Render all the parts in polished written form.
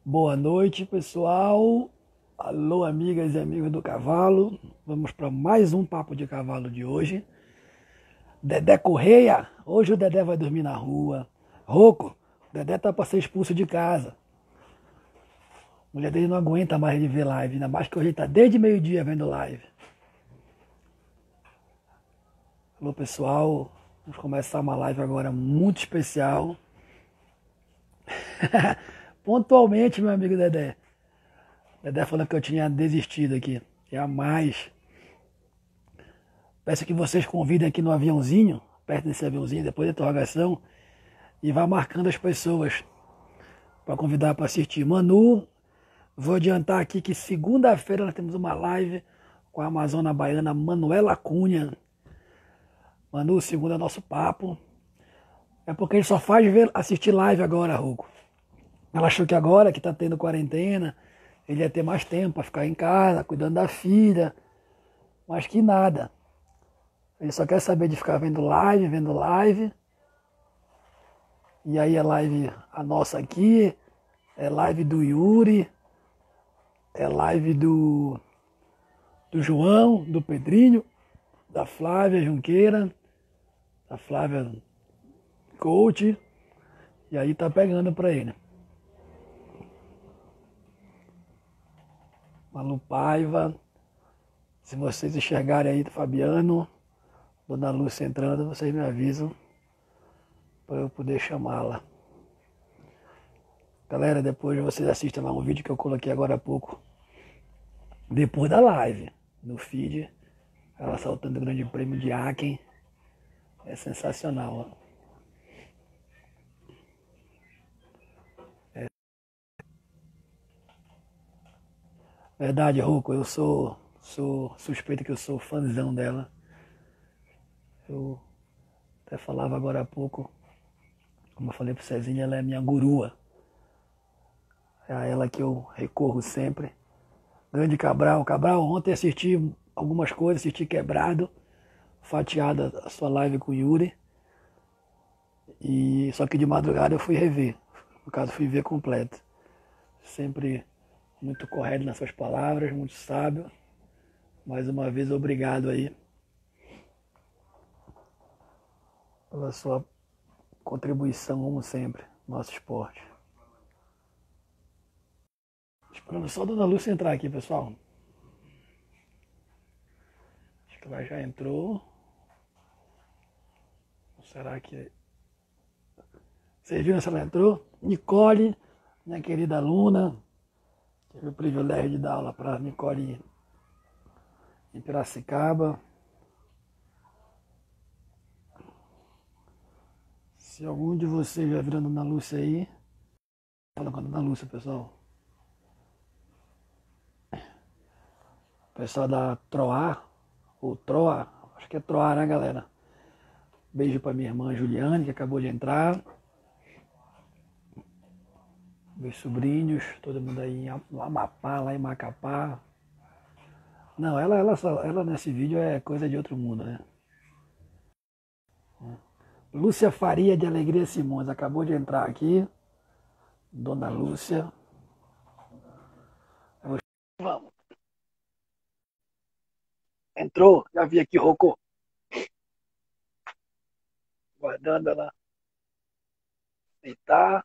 Boa noite, pessoal. Alô, amigas e amigos do cavalo. Vamos para mais um papo de cavalo de hoje. Dedé Correia. Hoje o Dedé vai dormir na rua. Roco, o Dedé tá para ser expulso de casa. A mulher dele não aguenta mais ele ver live, ainda mais que hoje ele tá desde meio-dia vendo live. Alô, pessoal. Vamos começar uma live agora muito especial. Pontualmente, meu amigo Dedé. Dedé falou que eu tinha desistido aqui. Jamais. Peço que vocês convidem aqui no aviãozinho, perto desse aviãozinho, depois da interrogação, e vá marcando as pessoas para convidar para assistir. Manu, vou adiantar aqui que segunda-feira nós temos uma live com a Amazona Baiana Manuela Cunha. Manu, segunda é nosso papo. É porque ele só faz assistir live agora, Ruco. Ela achou que agora que está tendo quarentena, ele ia ter mais tempo para ficar em casa, cuidando da filha. Mas que nada. Ele só quer saber de ficar vendo live, vendo live. E aí é live a nossa aqui, é live do Yuri, é live do João, do Pedrinho, da Flávia Junqueira, da Flávia Coach. E aí tá pegando pra ele. Malu Paiva. Se vocês enxergarem aí do Fabiano, Dona Lúcia entrando, vocês me avisam para eu poder chamá-la. Galera, depois vocês assistam lá um vídeo que eu coloquei agora há pouco. Depois da live, no feed, ela saltando o grande prêmio de Aachen. É sensacional. Ó. Verdade, Rocco, eu sou suspeito que eu sou fãzão dela. Eu até falava agora há pouco, como eu falei pro Cezinha, ela é minha gurua. É a ela que eu recorro sempre. Grande Cabral. Cabral, ontem assisti algumas coisas, assisti Quebrado, fatiada a sua live com o Yuri. E só que de madrugada eu fui rever. No caso, fui ver completo. Sempre muito correto nas suas palavras, muito sábio. Mais uma vez, obrigado aí pela sua contribuição, como sempre, no nosso esporte. Esperando só a Dona Lúcia entrar aqui, pessoal. Acho que ela já entrou. Será que... Vocês viram se ela entrou? Nicole, minha querida aluna. Tive o privilégio de dar aula para Nicole em Piracicaba. Se algum de vocês já viram a Dona Lúcia aí, fala com a Dona Lúcia, pessoal. O pessoal da Troar, ou Troa, acho que é Troar, né, galera? Beijo para minha irmã Juliane, que acabou de entrar. Meus sobrinhos, todo mundo aí em Amapá, lá em Macapá. Não, ela nesse vídeo é coisa de outro mundo, né? Lúcia Faria de Alegria Simões acabou de entrar aqui. Dona Lúcia. Vamos. Entrou, já vi aqui, Rocô. Guardando ela deitar.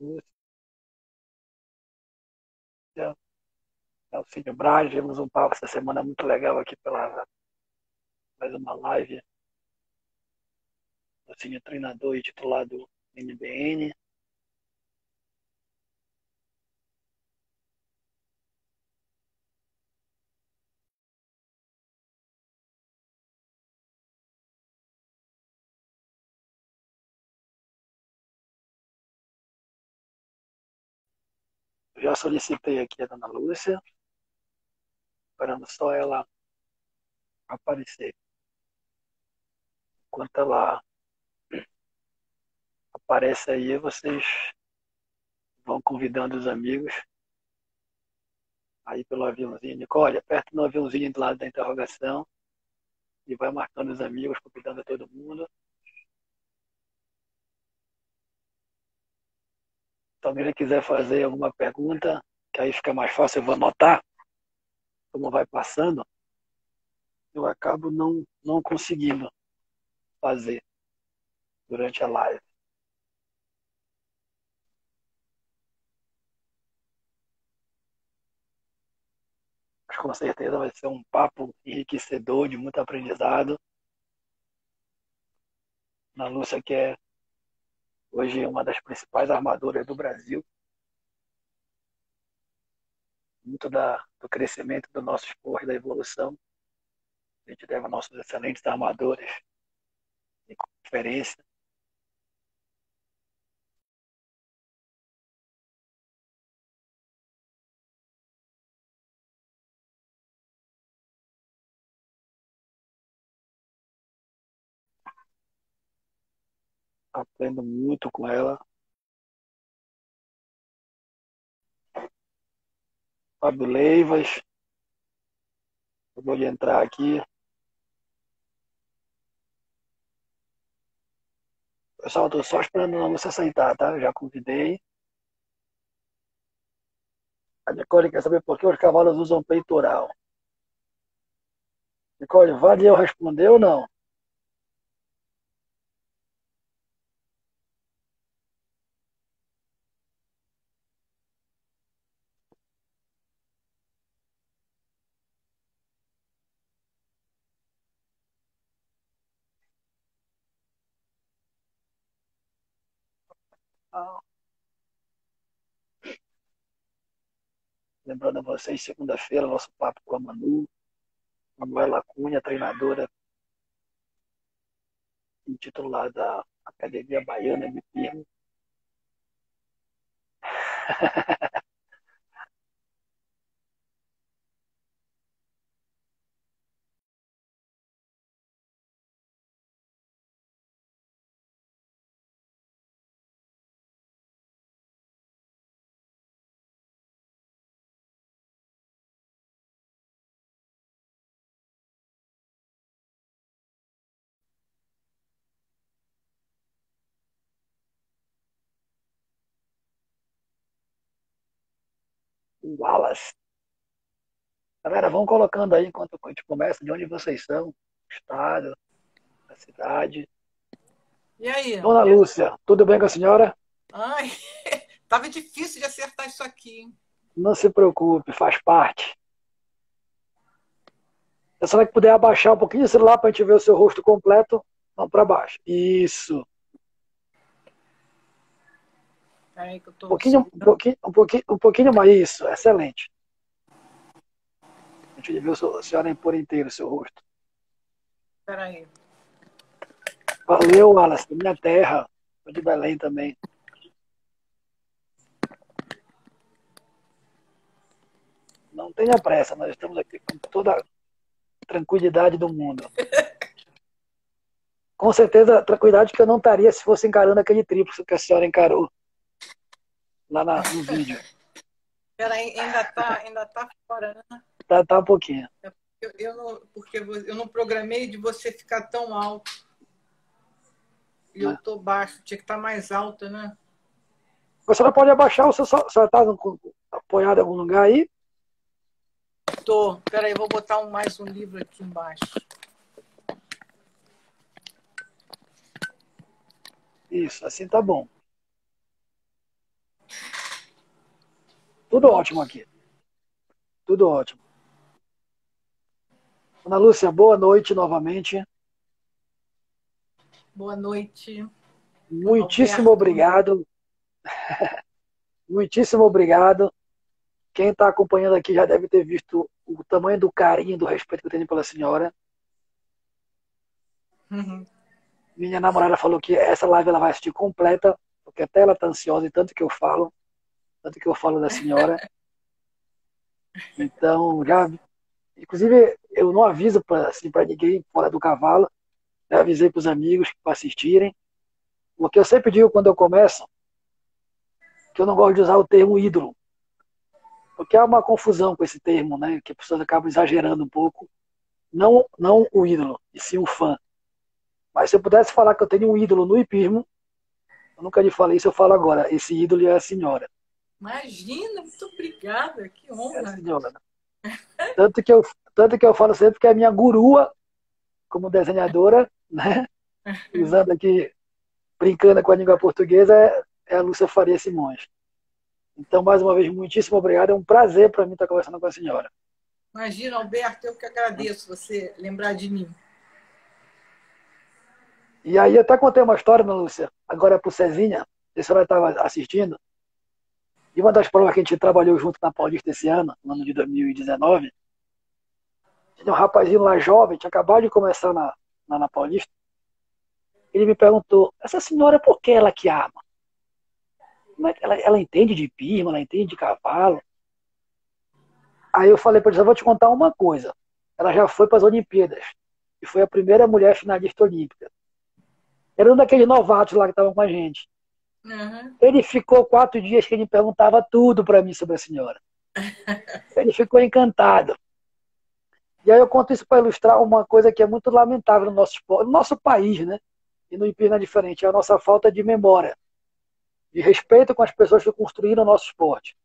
Lúcia, Elcínio Braz, tivemos um papo essa semana muito legal aqui pela mais uma live. Elcínio é treinador e titular do NBN. Já solicitei aqui a Dona Lúcia, esperando só ela aparecer. Enquanto ela aparece aí, vocês vão convidando os amigos aí pelo aviãozinho. Nicole, aperta no aviãozinho do lado da interrogação e vai marcando os amigos, convidando todo mundo. Se alguém quiser fazer alguma pergunta, que aí fica mais fácil, eu vou anotar como vai passando, eu acabo não conseguindo fazer durante a live. Mas com certeza vai ser um papo enriquecedor, de muito aprendizado. Ana Lúcia, que é hoje uma das principais armadoras do Brasil, muito do crescimento do nosso esporte, da evolução. A gente deve a nossos excelentes armadores de conferência. Aprendo muito com ela. Fábio Leivas, acabou de entrar aqui. Pessoal, estou só esperando a Lúcia aceitar, tá? Eu já convidei. A Nicole quer saber por que os cavalos usam peitoral. Nicole, vale eu responder ou não? Ah, lembrando a vocês, segunda-feira, nosso papo com a Manuela Cunha, treinadora e titular da Academia Baiana MP. O Wallace. Galera, vão colocando aí enquanto a gente começa, de onde vocês são, estado, a cidade. E aí? Dona Lúcia, tudo bem com a senhora? Ai, tava difícil de acertar isso aqui, hein? Não se preocupe, faz parte. É só que puder abaixar um pouquinho o celular para a gente ver o seu rosto completo, vamos para baixo. Isso. Peraí que eu tô... Um pouquinho mais. Isso, excelente. A gente ver a senhora por inteiro, o seu rosto. Peraí. Valeu, Wallace, minha terra. Sou de Belém também. Não tenha pressa, nós estamos aqui com toda a tranquilidade do mundo. Com certeza, tranquilidade que eu não estaria se fosse encarando aquele tríplice que a senhora encarou lá no vídeo. Peraí, ainda tá fora, né? Tá um pouquinho. Porque eu não programei de você ficar tão alto. E eu tô baixo, tinha que estar mais alta, né? A senhora pode abaixar, você só está apoiado em algum lugar aí? Tô. Peraí, vou botar mais um livro aqui embaixo. Isso, assim tá bom. Tudo ótimo aqui. Tudo ótimo. Ana Lúcia, boa noite novamente. Boa noite. Muitíssimo obrigado. Muitíssimo obrigado. Quem está acompanhando aqui já deve ter visto o tamanho do carinho, do respeito que eu tenho pela senhora. Uhum. Minha namorada falou que essa live ela vai assistir completa, porque até ela está ansiosa e tanto que eu falo da senhora. Então, inclusive, eu não aviso para ninguém fora do cavalo. Já avisei para os amigos para assistirem. Porque eu sempre digo quando eu começo que eu não gosto de usar o termo ídolo. Porque há uma confusão com esse termo, né? Que as pessoas acabam exagerando um pouco. Não o ídolo, e sim o fã. Mas se eu pudesse falar que eu tenho um ídolo no hipismo, eu nunca lhe falei isso, eu falo agora. Esse ídolo é a senhora. Imagina, muito obrigada, que É a honra. senhora. Tanto que eu, tanto que eu falo sempre que a minha gurua, como desenhadora, né? Usando aqui, brincando com a língua portuguesa, é a Lúcia Faria Simões. Então, mais uma vez, muitíssimo obrigado. É um prazer para mim estar conversando com a senhora. Imagina, Alberto, eu que agradeço você lembrar de mim. E aí, eu até contei uma história, né, Lúcia, agora para o Cezinha, a senhora estava assistindo, e uma das provas que a gente trabalhou junto na Paulista esse ano, no ano de 2019, tinha um rapazinho lá jovem, tinha acabado de começar na Paulista, ele me perguntou, essa senhora, por que ela que arma? Como é que ela entende de pismo, ela entende de cavalo? Aí eu falei para ele, eu vou te contar uma coisa. Ela já foi para as Olimpíadas, e foi a primeira mulher finalista olímpica. Era um daqueles novatos lá que estavam com a gente. Uhum. Ele ficou 4 dias que ele perguntava tudo para mim sobre a senhora. Ele ficou encantado. E aí eu conto isso para ilustrar uma coisa que é muito lamentável no nosso esporte, no nosso país, né? E no IPI não é diferente, é a nossa falta de memória, de respeito com as pessoas que construíram o nosso esporte.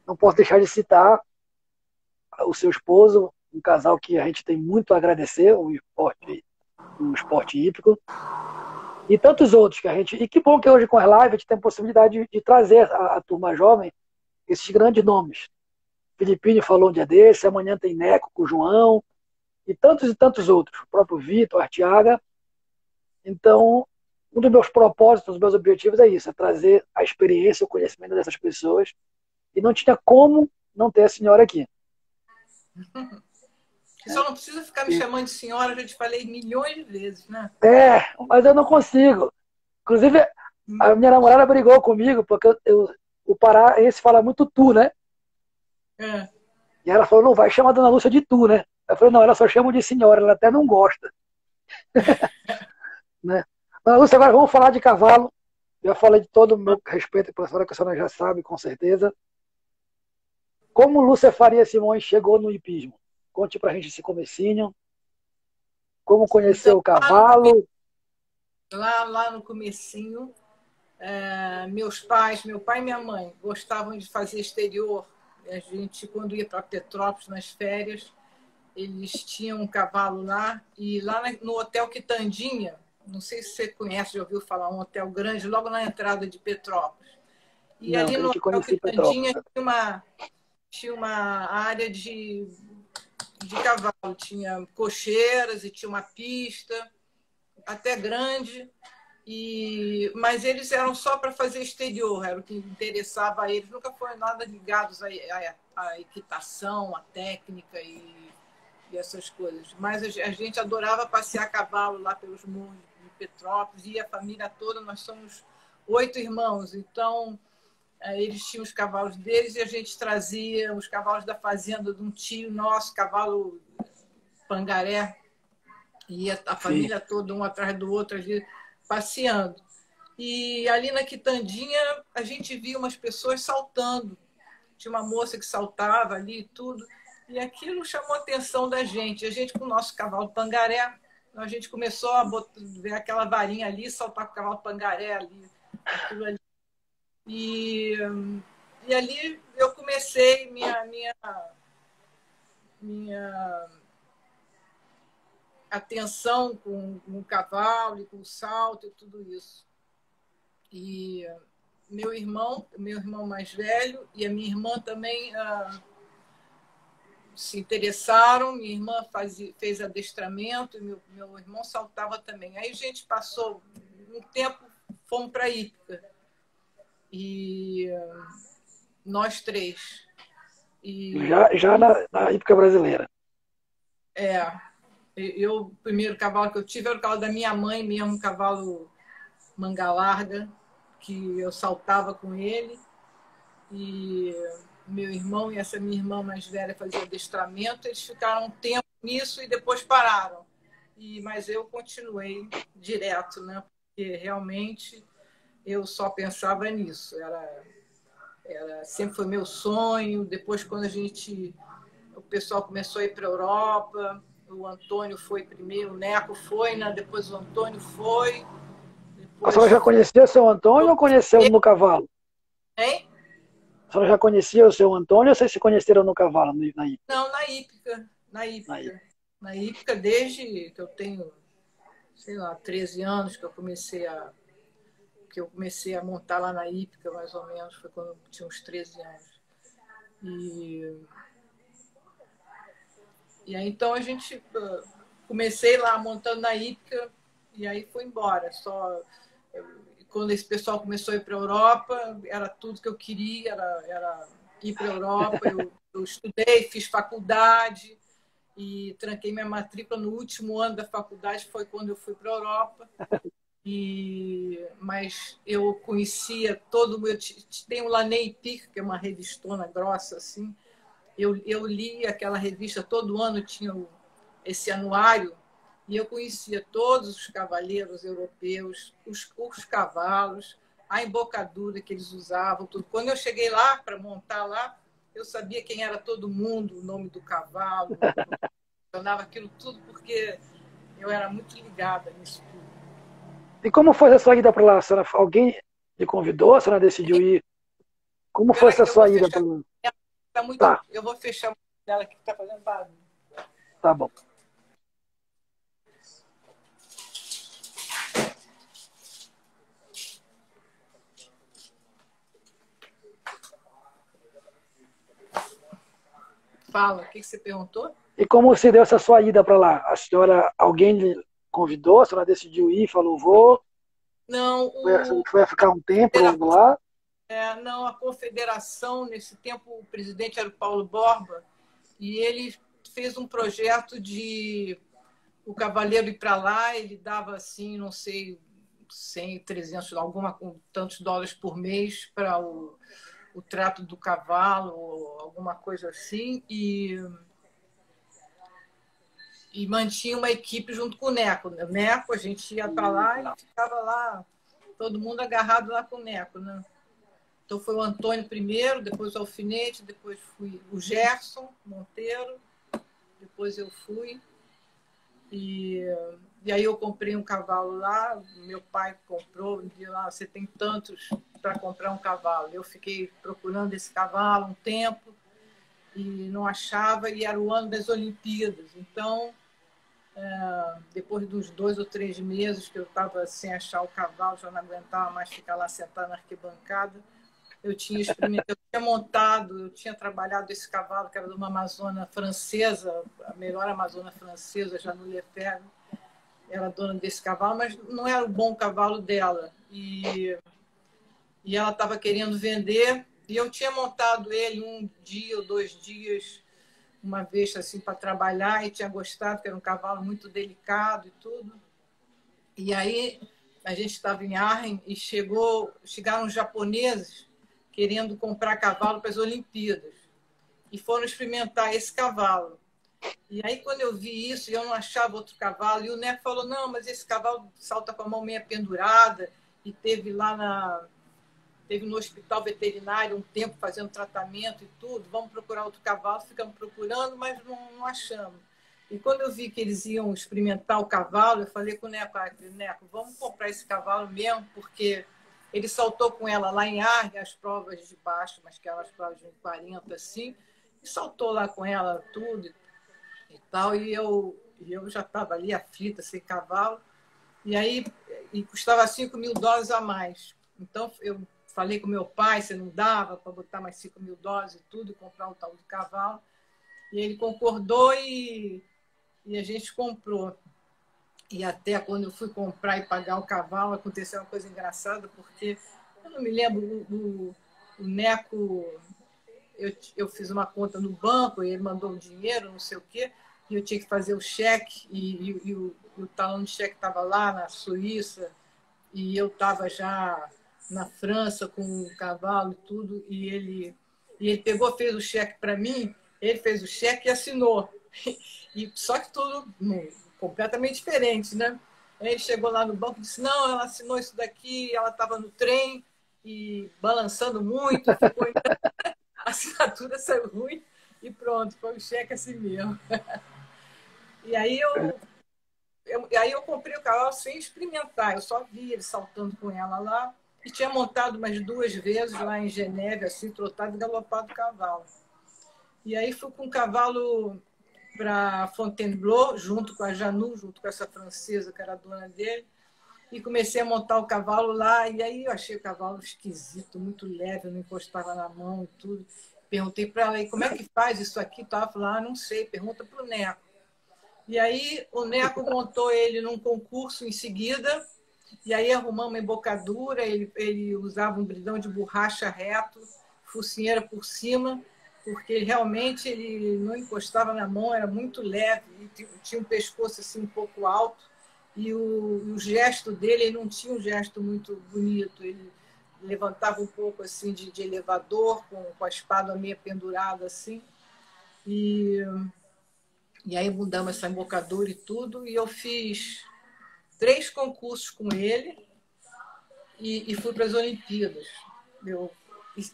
Não posso deixar de citar o seu esposo, um casal que a gente tem muito a agradecer, o esporte hípico, e tantos outros que a gente. E que bom que hoje com as lives a gente tem a possibilidade de trazer a turma jovem esses grandes nomes. Filipinho falou um dia desse, amanhã tem Neco com o João, e tantos outros, o próprio Vitor, Artiaga. Então, um dos meus propósitos, dos meus objetivos é isso, é trazer a experiência, o conhecimento dessas pessoas, e não tinha como não ter a senhora aqui. Você só não precisa ficar me chamando de senhora, eu já te falei milhões de vezes, né? Mas eu não consigo. Inclusive, a minha namorada brigou comigo, porque o paraense fala muito tu, né? É. E ela falou, não vai chamar a dona Lúcia de tu, né? Eu falei, não, ela só chama de senhora, ela até não gosta. Né? Dona Lúcia, agora vamos falar de cavalo. Já falei de todo o meu respeito pela senhora, que a senhora já sabe, com certeza. Como Lúcia Faria Simões chegou no hipismo? Conte pra gente esse comecinho. Como Então, conheceu o cavalo? lá no comecinho, meus pais, meu pai e minha mãe, gostavam de fazer exterior. A gente, quando ia para Petrópolis nas férias, eles tinham um cavalo lá, e lá no Hotel Quitandinha, não sei se você conhece, já ouviu falar, um hotel grande, logo na entrada de Petrópolis. E Não, ali tenho no que Hotel conhecer Petrópolis. Quitandinha tinha uma área de cavalo, tinha cocheiras e tinha uma pista, até grande. Mas eles eram só para fazer exterior, era o que interessava a eles. Nunca foram nada ligados à equitação, à técnica e essas coisas. Mas a gente adorava passear a cavalo lá pelos morros de Petrópolis, e a família toda, nós somos 8 irmãos, então eles tinham os cavalos deles e a gente trazia os cavalos da fazenda de um tio nosso, cavalo pangaré, e ia a Sim, família toda, um atrás do outro, ali, passeando. E ali na Quitandinha, a gente via umas pessoas saltando. Tinha uma moça que saltava ali e tudo. E aquilo chamou a atenção da gente. A gente, com o nosso cavalo pangaré, a gente começou a ver aquela varinha ali, saltar com o cavalo pangaré ali, aquilo ali. E, e ali eu comecei minha atenção com o cavalo e com o salto e tudo isso. E meu irmão mais velho e a minha irmã também se interessaram. Minha irmã fez adestramento e meu irmão saltava também. Aí a gente passou um tempo, fomos para a Ípica. E nós três. E já na época brasileira. o primeiro cavalo que eu tive era o cavalo da minha mãe mesmo, um cavalo manga larga, que eu saltava com ele. E meu irmão e essa minha irmã mais velha faziam adestramento. Eles ficaram um tempo nisso e depois pararam. Mas eu continuei direto, né? Porque realmente eu só pensava nisso. sempre foi meu sonho. Depois, quando o pessoal começou a ir para a Europa, o Antônio foi primeiro, o Neco foi, né? Depois o Antônio foi. A senhora já conhecia o seu Antônio ou conheceu no cavalo? Hein? A senhora já conhecia o seu Antônio ou vocês se conheceram no cavalo, na hípica? Não, na hípica. Na hípica, desde que eu tenho, sei lá, 13 anos que eu comecei a montar lá na hípica, mais ou menos, foi quando eu tinha uns 13 anos. E aí, então, comecei lá montando na hípica e aí fui embora. Quando esse pessoal começou a ir para a Europa, era tudo que eu queria, era ir para a Europa. Eu estudei, fiz faculdade e tranquei minha matrícula no último ano da faculdade, foi quando eu fui para a Europa. Mas eu conhecia todo mundo. Tem o Lanei Pic, que é uma revistona grossa assim. Eu li aquela revista, todo ano tinha esse anuário, e eu conhecia todos os cavaleiros europeus, os cavalos, a embocadura que eles usavam, tudo. Quando eu cheguei lá para montar lá, eu sabia quem era todo mundo, o nome do cavalo, funcionava aquilo tudo, porque eu era muito ligada nisso tudo. E como foi a sua ida para lá? Alguém lhe convidou? A senhora decidiu ir? Como foi essa sua ida para lá? Tá. Eu vou fechar dela que está fazendo barulho. Tá bom. Fala, o que você perguntou? E como se deu essa sua ida para lá? A senhora, alguém lhe convidou? A senhora decidiu ir, falou, vou? Não, foi ficar um tempo lá? Não, a confederação, nesse tempo, o presidente era o Paulo Borba, e ele fez um projeto de o cavaleiro ir para lá, ele dava, assim, não sei, 100, 300, tantos dólares por mês para o trato do cavalo, ou alguma coisa assim, e mantinha uma equipe junto com o Neco. O Neco, a gente ia para lá e ficava lá, todo mundo agarrado lá com o Neco, né? Então foi o Antônio primeiro, depois o Alfinete, depois fui o Gerson Monteiro, depois eu fui. E aí eu comprei um cavalo lá, meu pai comprou, me disse lá, você tem tantos para comprar um cavalo. Eu fiquei procurando esse cavalo um tempo e não achava, e era o ano das Olimpíadas. Então, depois dos 2 ou 3 meses que eu estava sem achar o cavalo, já não aguentava mais ficar lá sentada na arquibancada, eu tinha montado, eu tinha trabalhado esse cavalo, que era de uma amazona francesa, a melhor amazona francesa, Janot Lefebvre, era dona desse cavalo, mas não era o bom cavalo dela. E ela estava querendo vender, e eu tinha montado ele 1 dia ou 2 dias, uma vez assim, para trabalhar, e tinha gostado, que era um cavalo muito delicado e tudo. E aí a gente estava em Arnhem e chegaram os japoneses querendo comprar cavalo para as Olimpíadas. E foram experimentar esse cavalo. E aí, quando eu vi isso, eu não achava outro cavalo. E o Neco falou, não, mas esse cavalo salta com a mão meia pendurada. E teve no hospital veterinário um tempo fazendo tratamento e tudo. Vamos procurar outro cavalo. Ficamos procurando, mas não achamos. E quando eu vi que eles iam experimentar o cavalo, eu falei com o Neco, Neco, vamos comprar esse cavalo mesmo, porque ele saltou com ela lá em Arnhem, as provas de baixo, mas que eram as provas de 40, assim, e saltou lá com ela tudo e tal, e eu já estava ali aflita, sem cavalo, e custava $5.000 a mais. Então, eu falei com meu pai se não dava para botar mais $5.000 e tudo, e comprar o tal do cavalo, e ele concordou e a gente comprou. E até quando eu fui comprar e pagar o cavalo, aconteceu uma coisa engraçada, porque eu não me lembro, o Neco, eu fiz uma conta no banco, e ele mandou o dinheiro, não sei o quê, e eu tinha que fazer o cheque, e o talão de cheque estava lá na Suíça, e eu estava já na França com o cavalo e tudo, e ele pegou, fez o cheque para mim, ele fez o cheque e assinou. Só que tudo completamente diferente, né? Ele chegou lá no banco e disse, não, ela assinou isso daqui, ela estava no trem e balançando muito, ficou a assinatura saiu ruim e pronto, foi um cheque assim mesmo. E aí eu comprei o cavalo sem experimentar, eu só vi ele saltando com ela lá e tinha montado umas 2 vezes lá em Geneve, assim, trotado e galopado o cavalo. E aí fui com o cavalo para Fontainebleau, junto com a Janu, junto com essa francesa que era a dona dele, e comecei a montar o cavalo lá, e aí eu achei o cavalo esquisito, muito leve, não encostava na mão e tudo. Perguntei para ela, e como é que faz isso aqui? Ela falou, não sei, pergunta para o Neco. E aí o Neco montou ele num concurso em seguida, e aí arrumamos uma embocadura, ele usava um bridão de borracha reto, focinheira por cima, porque realmente ele não encostava na mão, era muito leve, e tinha um pescoço assim um pouco alto, e o gesto dele, ele não tinha um gesto muito bonito, ele levantava um pouco assim de elevador, com a espada meio pendurada assim, e aí mudamos essa embocadura e tudo, e eu fiz 3 concursos com ele e fui para as Olimpíadas.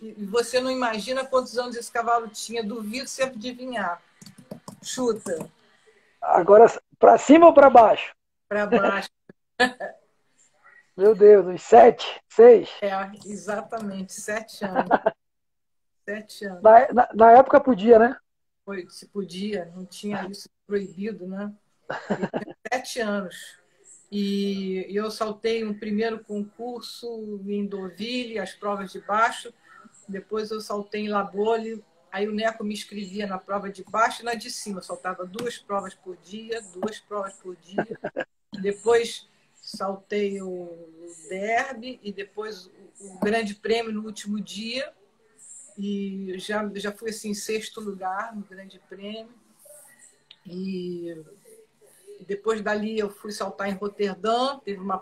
E você não imagina quantos anos esse cavalo tinha, duvido você adivinhar. Chuta. Agora, para cima ou para baixo? Para baixo. Meu Deus, uns 7, 6? Exatamente, 7 anos. 7 anos. Na época podia, né? Se podia, não tinha isso proibido, né? Ele tinha 7 anos. E eu saltei um primeiro concurso em Deauville, as provas de baixo. Depois eu saltei em La Baule. Aí o Neco me inscrevia na prova de baixo e na de cima. Eu saltava 2 provas por dia, 2 provas por dia. Depois saltei o derby e depois o grande prêmio no último dia. E já fui assim, em 6º lugar no grande prêmio. E depois dali eu fui saltar em Roterdã, teve uma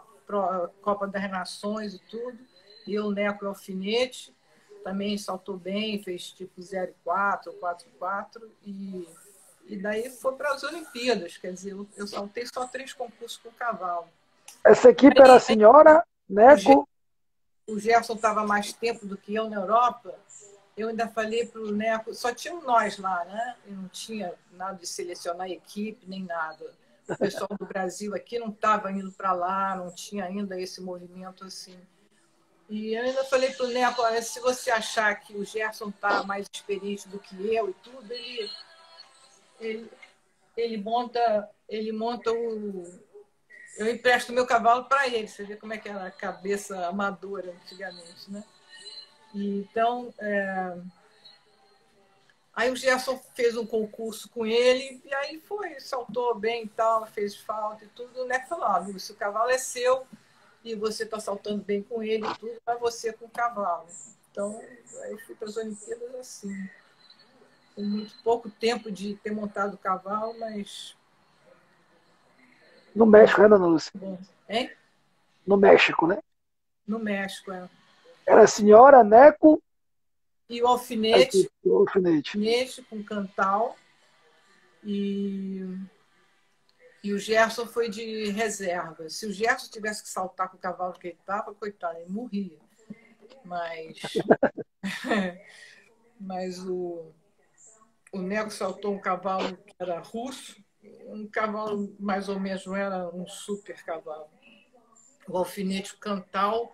Copa das Nações e tudo. E o Neco Alfinete também saltou bem, fez tipo 0,4 ou 4,4. E daí foi para as Olimpíadas. Quer dizer, eu saltei só 3 concursos com o cavalo. Essa equipe era a senhora, Neco. O Gerson estava mais tempo do que eu na Europa. Eu ainda falei para o Neco, só tinham nós lá, né? Eu não tinha nada de selecionar equipe, nem nada. O pessoal do Brasil aqui não estava indo para lá, não tinha ainda esse movimento assim. E eu ainda falei para o Neco, olha, se você achar que o Gerson está mais experiente do que eu e tudo, ele monta o... Eu empresto o meu cavalo para ele, você vê como é que era a cabeça amadora antigamente, né? Então, aí o Gerson fez um concurso com ele, e aí saltou bem e tal, fez falta e tudo. O Neco falou, Lúcio, o cavalo é seu, e você está saltando bem com ele e tudo, vai você com o cavalo. Então, aí eu fui para as Olimpíadas assim. Com muito pouco tempo de ter montado o cavalo, mas... No México, né, dona Lúcia? Bom, hein? No México, né? No México, Era a senhora, Neco... E o alfinete, o alfinete com cantal, e o Gerson foi de reserva. Se o Gerson tivesse que saltar com o cavalo que ele estava, coitado, ele morria. Mas o Neco saltou um cavalo que era russo, um cavalo mais ou menos, não era um super cavalo. O alfinete, o cantal,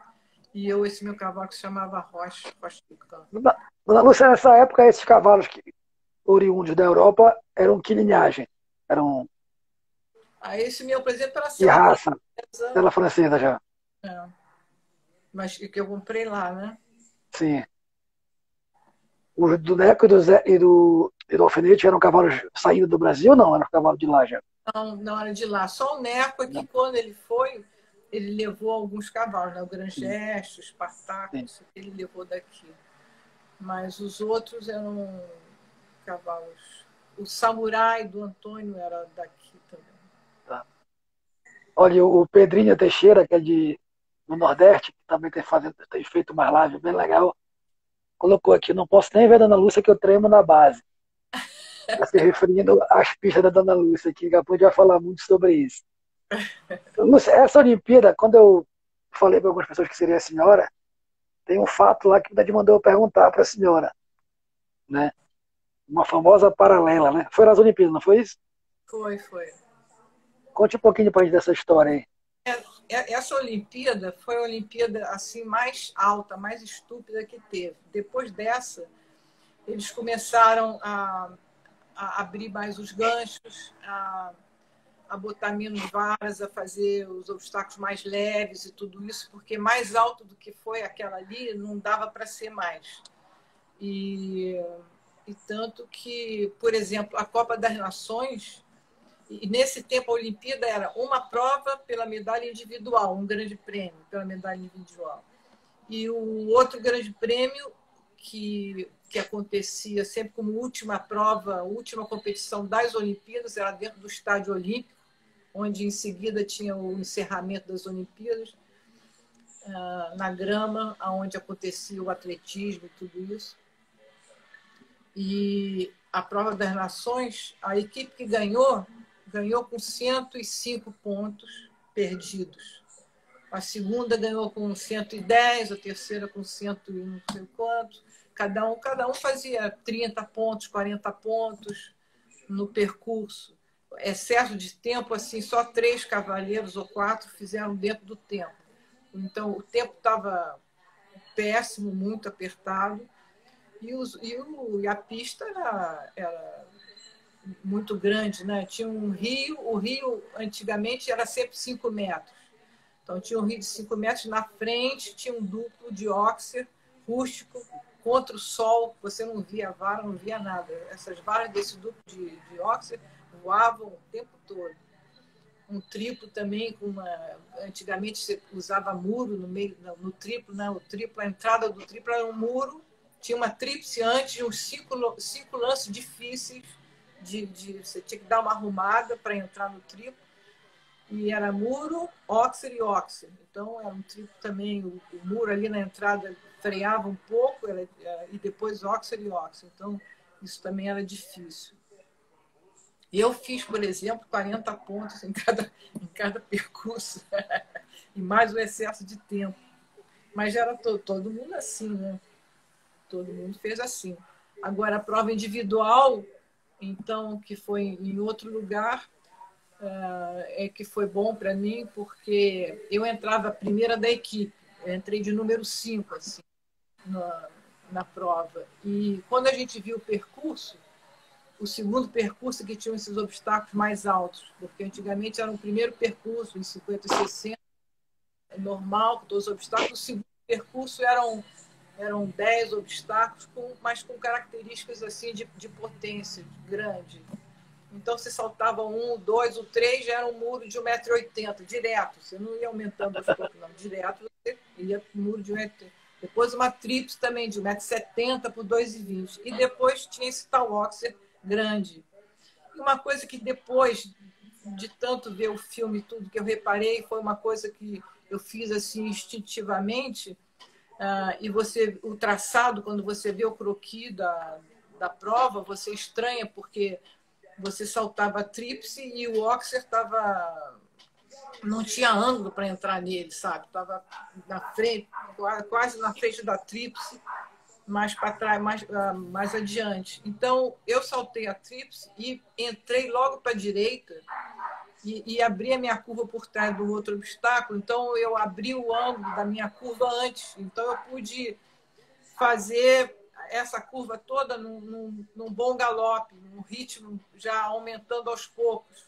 e eu, esse meu cavalo que se chamava Rocha do Canto. Dona Lúcia, nessa época, esses cavalos oriundos da Europa eram que linhagem? Eram... Esse meu, por exemplo, era de raça. francesa. Ela francesa já. Mas que eu comprei lá, né? Sim. O do Neco e do alfinete eram cavalos saindo do Brasil ou não? Eram cavalos de lá já? Não era de lá. Só o Neco é que quando ele foi, ele levou alguns cavalos, né? O Grangeste, o Spartaco, ele levou daqui. Mas os outros eram cavalos. O Samurai do Antônio era daqui também. Tá. Olha, o Pedrinho Teixeira, que é do Nordeste, que também tem feito uma live bem legal, colocou aqui, não posso nem ver a Dona Lúcia que eu tremo na base. Está se referindo às pistas da Dona Lúcia, que a gente vai falar muito sobre isso. Lúcia, essa Olimpíada, quando eu falei para algumas pessoas que seria a senhora, tem um fato lá que o Dad mandou eu perguntar para a senhora, né? Uma famosa paralela, né? Foi nas Olimpíadas, não foi isso? Foi, foi. Conte um pouquinho pra gente dessa história aí. Essa Olimpíada foi a Olimpíada assim mais alta, mais estúpida que teve. Depois dessa, eles começaram a abrir mais os ganchos, a botar menos varas, a fazer os obstáculos mais leves e tudo isso, porque mais alto do que foi aquela ali não dava para ser mais. E tanto que, por exemplo, a Copa das Nações, e nesse tempo a Olimpíada era uma prova pela medalha individual, um grande prêmio pela medalha individual. E o outro grande prêmio que acontecia sempre como última prova, última competição das Olimpíadas, era dentro do Estádio Olímpico, onde em seguida tinha o encerramento das Olimpíadas, na grama, onde acontecia o atletismo e tudo isso. E a prova das nações, a equipe que ganhou com 105 pontos perdidos. A segunda ganhou com 110, a terceira com 100 e não sei quanto. Cada um fazia 30 pontos, 40 pontos no percurso. Excesso de tempo, assim, só 3 cavaleiros ou 4 fizeram dentro do tempo. Então, o tempo estava péssimo, muito apertado. E a pista era muito grande, né? Tinha um rio, o rio antigamente era sempre 5 metros. Então tinha um rio de 5 metros, na frente tinha um duplo de óxido rústico contra o sol, você não via vara, não via nada. Essas varas desse duplo de óxido voavam o tempo todo. Um triplo também, antigamente você usava muro no meio, no triplo, né? O triplo, a entrada do triplo era um muro, tinha uma tríplice antes, uns 5 lances difíceis, você tinha que dar uma arrumada para entrar no triplo, e era muro, óxido e óxido. Então era um triplo também, o muro ali na entrada freava um pouco, e depois óxido e óxido. Então isso também era difícil. Eu fiz, por exemplo, 40 pontos em cada percurso, e mais o excesso de tempo. Mas já era todo mundo assim, né? Todo mundo fez assim. Agora, a prova individual, então, que foi em outro lugar, que foi bom para mim, porque eu entrava primeira da equipe. Eu entrei de número 5 assim, na prova. E quando a gente viu o percurso, o segundo percurso que tinha esses obstáculos mais altos, porque antigamente era o primeiro percurso, em 50 e 60, normal, com todos os obstáculos. O segundo percurso eram 10 obstáculos, mas com características assim de potência grande. Então, se saltava 1, 2, o 3 já era um muro de 1,80 m, direto. Você não ia aumentando aos poucos, não. Direto você ia para o muro de 1,80 m. Depois uma tríplice também, de 1,70 m por 2,20 m. E depois tinha esse tal óxido grande. E uma coisa que depois de tanto ver o filme e tudo que eu reparei, foi uma coisa que eu fiz assim instintivamente, e o traçado, quando você vê o croquis da prova, você estranha, porque você saltava a tríplice e o óxido não tinha ângulo para entrar nele, sabe? Estava na frente, quase na frente da tríplice, mais para trás, mais adiante. Então, eu saltei a tríplice e entrei logo para a direita e abri a minha curva por trás do outro obstáculo. Então, eu abri o ângulo da minha curva antes. Então, eu pude fazer essa curva toda num bom galope, num ritmo já aumentando aos poucos.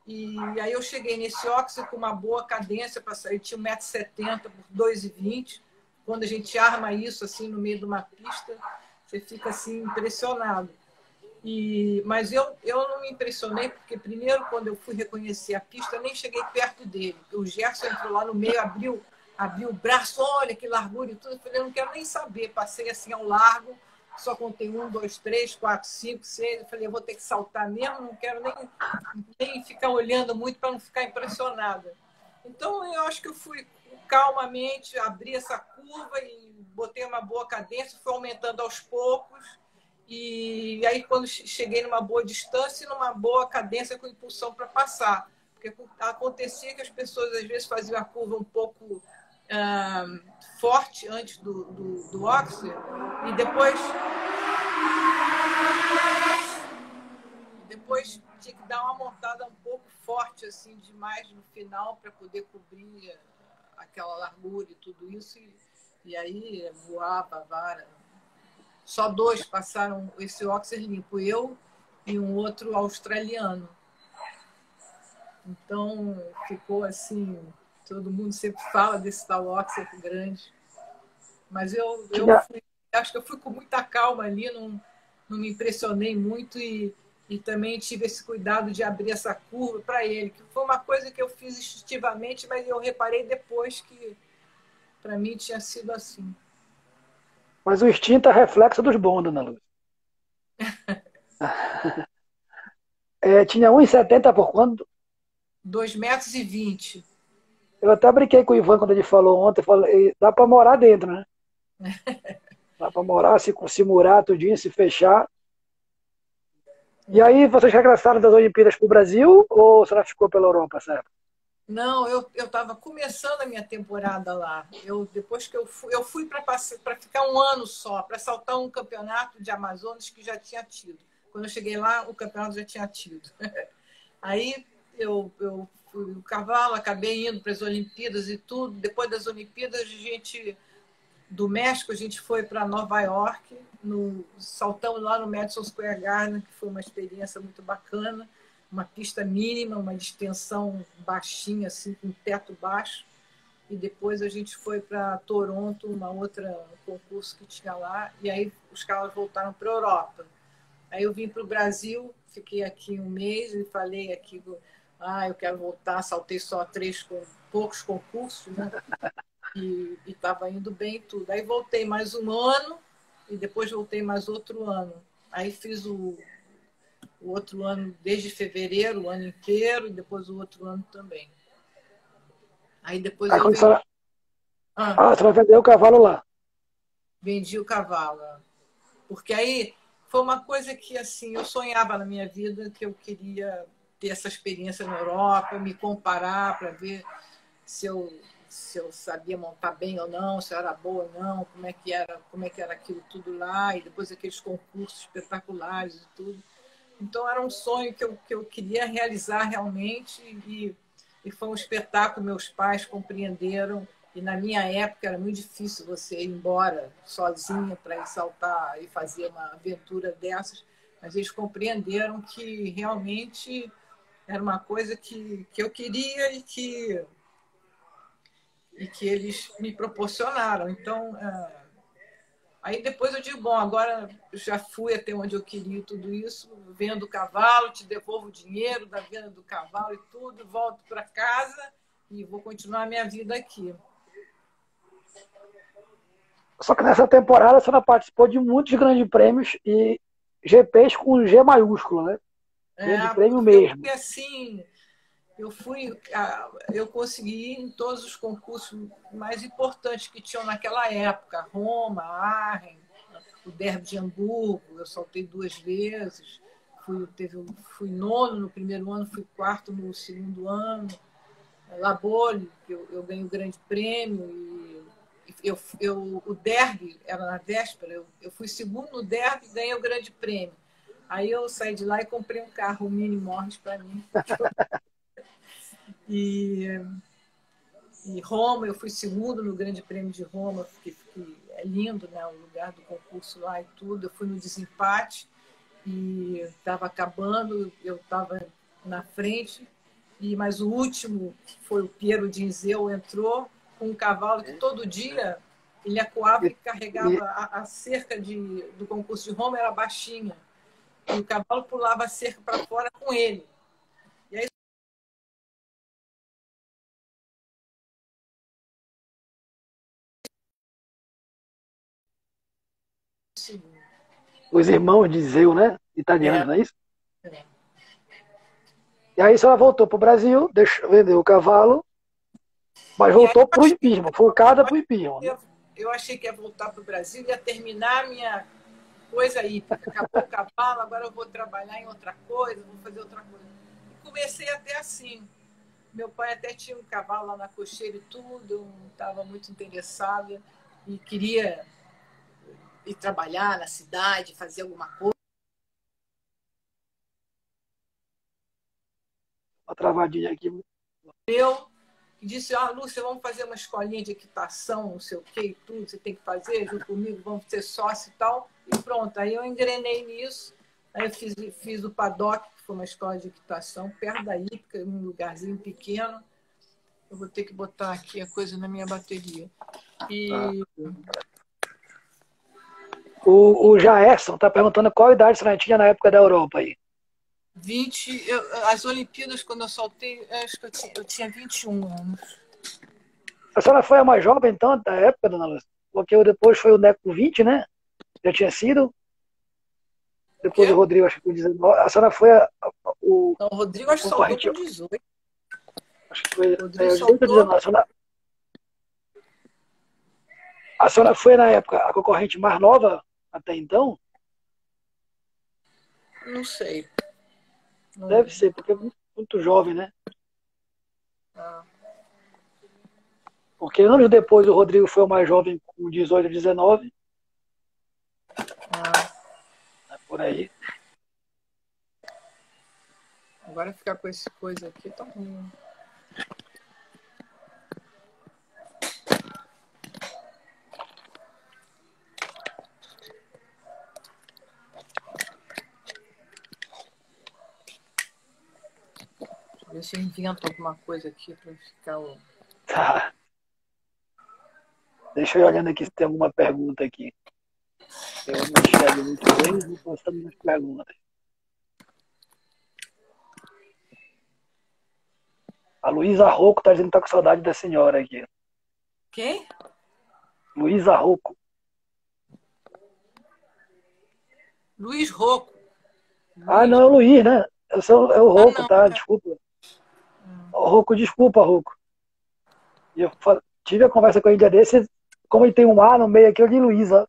E aí eu cheguei nesse óxido com uma boa cadência para sair. Tinha 1,70 m por 2,20 m. Quando a gente arma isso assim no meio de uma pista, você fica assim impressionado. Mas eu não me impressionei, porque primeiro, quando eu fui reconhecer a pista, eu nem cheguei perto dele. O Gerson entrou lá no meio, abriu o braço, olha que largura e tudo. Eu falei, eu não quero nem saber. Passei assim ao largo, só contei 1, 2, 3, 4, 5, 6. Eu falei, eu vou ter que saltar mesmo, não quero nem ficar olhando muito para não ficar impressionada. Então, eu acho que eu fui calmamente, abri essa curva e botei uma boa cadência, fui aumentando aos poucos. E aí, quando cheguei numa boa distância e numa boa cadência com impulsão para passar. Porque acontecia que as pessoas, às vezes, faziam a curva um pouco forte antes do Oxer, e depois tinha que dar uma montada um pouco forte assim demais no final para poder cobrir aquela largura e tudo isso, e aí voava a vara. Só 2 passaram esse Oxer limpo, eu e um outro australiano. Então ficou assim, todo mundo sempre fala desse tal Oxer grande, mas acho que eu fui com muita calma ali, não me impressionei muito, e também tive esse cuidado de abrir essa curva para ele, que foi uma coisa que eu fiz instintivamente, mas eu reparei depois que para mim tinha sido assim. Mas o instinto é reflexo dos bons, dona Lúcia. Tinha 1,70 por quanto? 2,20 m. Eu até brinquei com o Ivan quando ele falou ontem, falei, dá para morar dentro, né? Dá para morar, se murar tudinho, se fechar. E aí, vocês regressaram das Olimpíadas para o Brasil ou você ficou pela Europa, certo? Não, eu estava começando a minha temporada lá. Depois que eu fui para ficar um ano só, para saltar um campeonato de Amazonas que já tinha tido. Quando eu cheguei lá, o campeonato já tinha tido. Aí eu fui o cavalo, acabei indo para as Olimpíadas e tudo. Depois das Olimpíadas, do México, a gente foi para Nova York, saltamos lá no Madison Square Garden, que foi uma experiência muito bacana. Uma pista mínima, uma distensão baixinha, assim, com teto baixo. E depois a gente foi para Toronto, um concurso que tinha lá, e aí os caras voltaram para a Europa. Aí eu vim para o Brasil, fiquei aqui um mês e falei aqui, eu quero voltar, saltei só 3 poucos concursos, né? E estava indo bem tudo. Aí voltei mais um ano e depois voltei mais outro ano. Aí fiz o outro ano desde fevereiro, o ano inteiro, e depois o outro ano também. Aí depois Aí, eu quando vendi, você vai vender o cavalo lá. vendi o cavalo. Porque aí foi uma coisa que assim, eu sonhava na minha vida, que eu queria ter essa experiência na Europa, me comparar para ver se eu sabia montar bem ou não, se eu era boa ou não, como é que era aquilo tudo lá, e depois aqueles concursos espetaculares e tudo. Então, era um sonho que eu queria realizar realmente, e foi um espetáculo. Meus pais compreenderam, e na minha época era muito difícil você ir embora sozinha para ir saltar e fazer uma aventura dessas, mas eles compreenderam que realmente era uma coisa que eu queria e que eles me proporcionaram. Então, aí depois eu digo, bom, agora eu já fui até onde eu queria tudo isso, vendo o cavalo, te devolvo o dinheiro da venda do cavalo e tudo, volto para casa e vou continuar a minha vida aqui. Só que nessa temporada você não participou de muitos grandes prêmios e GPs com G maiúsculo, né? Grande prêmio mesmo. Porque assim, eu consegui ir em todos os concursos mais importantes que tinham naquela época, Roma, Aachen, o Derby de Hamburgo, eu saltei 2 vezes, fui nono no primeiro ano, fui quarto no segundo ano, Labole, que eu ganhei o grande prêmio, e o Derby era na véspera, eu fui segundo no Derby e ganhei o grande prêmio. Aí eu saí de lá e comprei um carro, um Mini Morris para mim. E Roma, eu fui segundo no Grande Prêmio de Roma, que é lindo, né, o lugar do concurso lá e tudo. Eu fui no desempate e estava acabando, eu estava na frente, mas o último foi o Piero Dinzeu, entrou com um cavalo que todo dia ele acuava e carregava a cerca do concurso de Roma, era baixinha, e o cavalo pulava a cerca para fora com ele. E aí Os irmãos de Zeu, né? Italianos, não é isso? É. E aí a senhora voltou para o Brasil, vendeu o cavalo, mas voltou para o hipismo, focada para o hipismo. Né? Eu achei que ia voltar para o Brasil, ia terminar a minha coisa hípica. Acabou o cavalo, agora eu vou trabalhar em outra coisa, vou fazer outra coisa. E comecei até assim. Meu pai até tinha um cavalo lá na cocheira e tudo, eu estava muito interessada e queria ir trabalhar na cidade, fazer alguma coisa. Uma travadinha aqui. Eu disse, Lúcia, vamos fazer uma escolinha de equitação, não sei o que e tudo, você tem que fazer junto comigo, vamos ser sócio e tal. E pronto, aí eu engrenei nisso, aí eu fiz o Paddock, que foi uma escola de equitação, perto da Hípica, um lugarzinho pequeno. Eu vou ter que botar aqui a coisa na minha bateria. E O Jaerson está perguntando qual idade você tinha na época da Europa aí. 20, as Olimpíadas, quando eu soltei, acho que eu tinha 21 anos. A senhora foi a mais jovem, então, da época, dona Lúcia? Porque depois foi o Neco com 20, né? Já tinha sido. Depois o Rodrigo, acho que com 19. A senhora foi o Não, o Rodrigo acho que soltou com 18. Acho que foi 18 ou 19. A senhora foi, na época, a concorrente mais nova até então? Não sei. Deve ser, porque é muito jovem, né? Porque anos depois o Rodrigo foi o mais jovem, com 18, 19. É por aí. Agora ficar com essa coisa aqui tá ruim. Deixa eu ver se eu invento alguma coisa aqui para ficar. Tá. Deixa eu ir olhando aqui se tem alguma pergunta aqui. Eu não enxergo muito bem e vou postando nas perguntas. A Luísa Rocco está dizendo que está com saudade da senhora aqui. Quem? Luísa Rocco. Luiz Rocco. Ah, não, é o Luiz, né? É o Rocco, tá? Desculpa. O Rocco, desculpa, Rocco. E eu tive a conversa com ele um dia desse, como ele tem um A no meio aqui, eu li Luísa.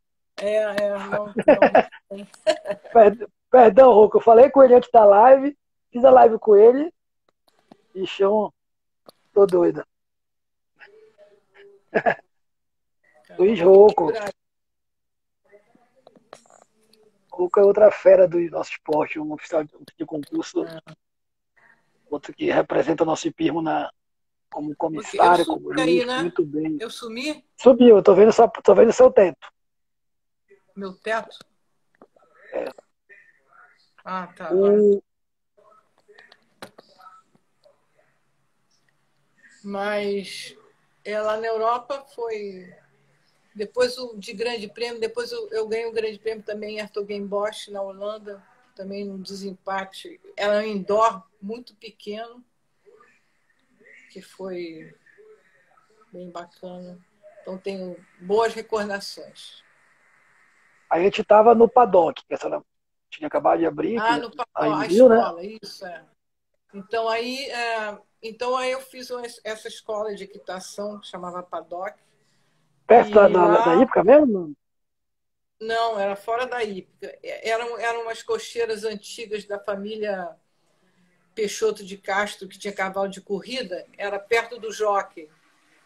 Não. Perdão, Rocco, eu falei com ele antes da live, fiz a live com ele e chão, tô doida. Luiz Rocco. Rocco é outra fera do nosso esporte, um oficial de concurso, outro que representa o nosso hipismo como comissário, como juiz, aí, né? Muito bem. Eu sumi? Subiu, eu tô vendo o seu teto. Meu teto? É. Ah, tá. Mas lá na Europa foi. Depois de Grande Prêmio, depois eu ganhei um Grande Prêmio também em Hertogenbosch, na Holanda, também num desempate. Era um indoor muito pequeno, que foi bem bacana. Então tenho boas recordações. A gente estava no Paddock, que a senhora tinha acabado de abrir. No Paddock, a viu, escola, né? isso é. Então aí eu fiz essa escola de equitação, que chamava Paddock. Perto da Hípica mesmo? Não, era fora da Hípica. Eram umas cocheiras antigas da família Peixoto de Castro, que tinha cavalo de corrida, era perto do Jockey.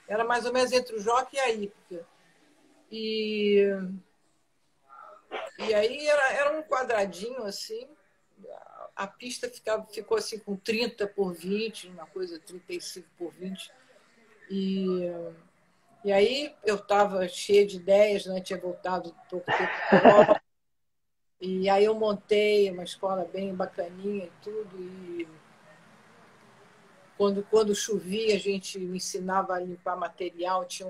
Era mais ou menos entre o Jockey e a Hípica. E aí era um quadradinho assim, a pista ficou assim com 30 por 20, uma coisa 35 por 20. E aí eu estava cheia de ideias, né? Tinha voltado pouco tempo para a Europa. E aí eu montei uma escola bem bacaninha e tudo. E quando chovia, a gente me ensinava a limpar material, tinha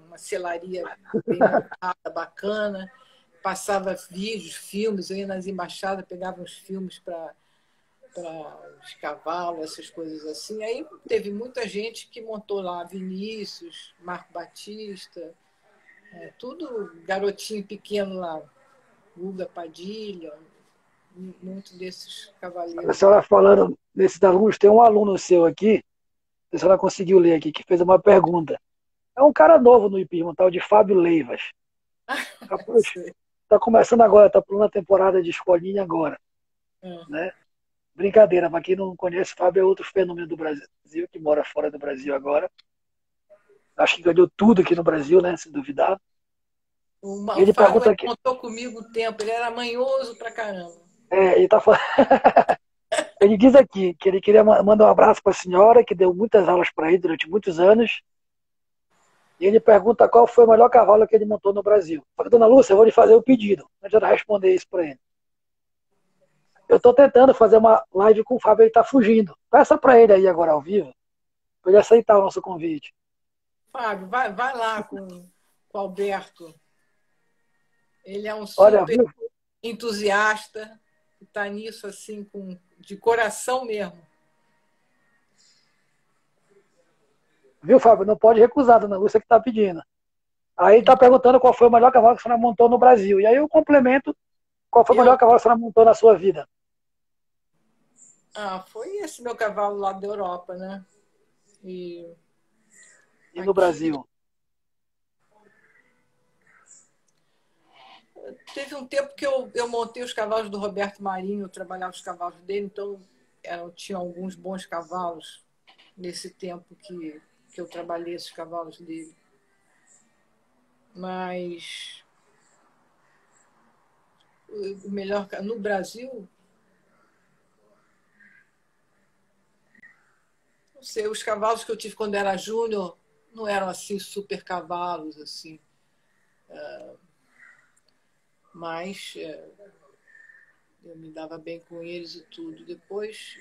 uma selaria bem montada, bacana. Passava vídeos, filmes, eu ia nas embaixadas, pegava uns filmes para os cavalos, essas coisas assim. Aí teve muita gente que montou lá, Vinícius, Marco Batista, tudo garotinho pequeno lá, Guga Padilha, muitos desses cavaleiros. A senhora falando desses alunos, tem um aluno seu aqui, a senhora conseguiu ler aqui, que fez uma pergunta. É um cara novo no hipismo, tal de Fábio Leivas. Está começando agora, está pulando a temporada de escolinha agora. Né? Brincadeira, para quem não conhece, o Fábio é outro fenômeno do Brasil, que mora fora do Brasil agora. Acho que ganhou tudo aqui no Brasil, né? Se duvidar. O Ele Fábio pergunta aqui. contou comigo o tempo, ele era manhoso pra caramba. Ele tá falando. Ele diz aqui que ele queria mandar um abraço para a senhora, que deu muitas aulas para ele durante muitos anos. E ele pergunta qual foi o melhor cavalo que ele montou no Brasil. Falei, dona Lúcia, eu vou lhe fazer o pedido. Não adianta responder isso para ele. Eu estou tentando fazer uma live com o Fábio, ele está fugindo. Peça para ele aí agora ao vivo, para ele aceitar o nosso convite. Fábio, vai lá com o Alberto. Ele é um Olha, super viu, entusiasta, está nisso assim, de coração mesmo. viu, Fábio? Não pode recusar, dona Lúcia que está pedindo. Aí ele está perguntando qual foi o melhor cavalo que a senhora montou no Brasil. E aí eu complemento qual foi o melhor cavalo que a senhora montou na sua vida. Foi esse meu cavalo lá da Europa, né? E no Brasil? Teve um tempo que eu montei os cavalos do Roberto Marinho, eu trabalhava os cavalos dele, então tinha alguns bons cavalos nesse tempo que eu trabalhei esses cavalos dele. Mas o melhor no Brasil, não sei, os cavalos que eu tive quando era júnior não eram assim super cavalos assim, mas eu me dava bem com eles e tudo. Depois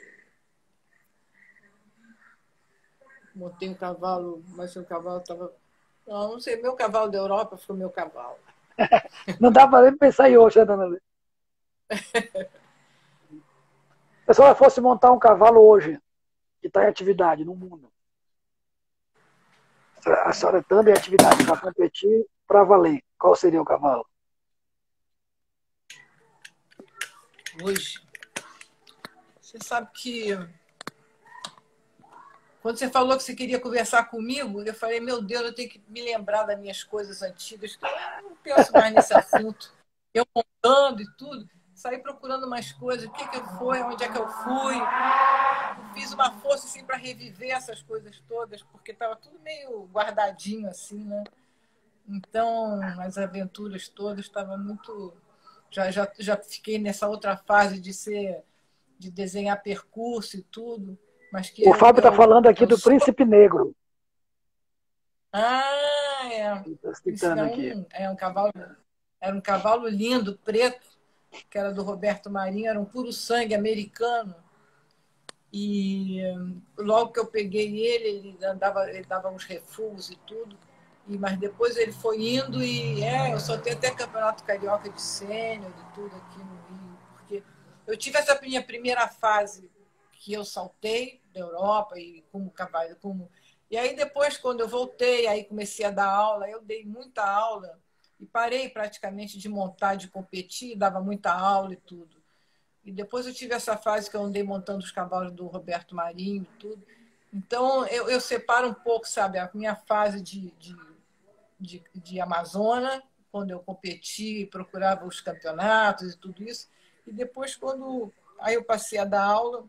montei um cavalo, mas o cavalo estava... Não sei, meu cavalo da Europa foi meu cavalo. Não dá para nem pensar em hoje, né, dona Lúcia? Se a senhora fosse montar um cavalo hoje, que está em atividade no mundo, a senhora estando em atividade para competir, para valer, qual seria o cavalo? Hoje, você sabe que quando você falou que você queria conversar comigo, eu falei, meu Deus, eu tenho que me lembrar das minhas coisas antigas, que eu não penso mais nesse assunto. Eu montando e tudo, saí procurando umas coisas, o que foi, onde é que eu fui. Eu fiz uma força assim, para reviver essas coisas todas, porque estava tudo meio guardadinho assim, né? Então, as aventuras todas estavam muito... Já fiquei nessa outra fase de desenhar percurso e tudo. Mas que O Fábio está falando aqui do Príncipe Negro. É. Isso é um cavalo, era um cavalo lindo, preto, que era do Roberto Marinho, era um puro sangue americano. E logo que eu peguei ele dava uns refugos e tudo. Mas depois ele foi indo e eu só tenho até campeonato carioca de sênior e tudo aqui no Rio. Porque eu tive essa minha primeira fase que eu saltei da Europa e como cavalo, e aí depois quando eu voltei, aí comecei a dar aula, eu dei muita aula e parei praticamente de montar, de competir, dava muita aula e tudo. E depois eu tive essa fase que eu andei montando os cavalos do Roberto Marinho e tudo. Então eu separo um pouco, sabe, a minha fase de Amazônia, quando eu competi, procurava os campeonatos e tudo isso, e depois quando aí eu passei a dar aula.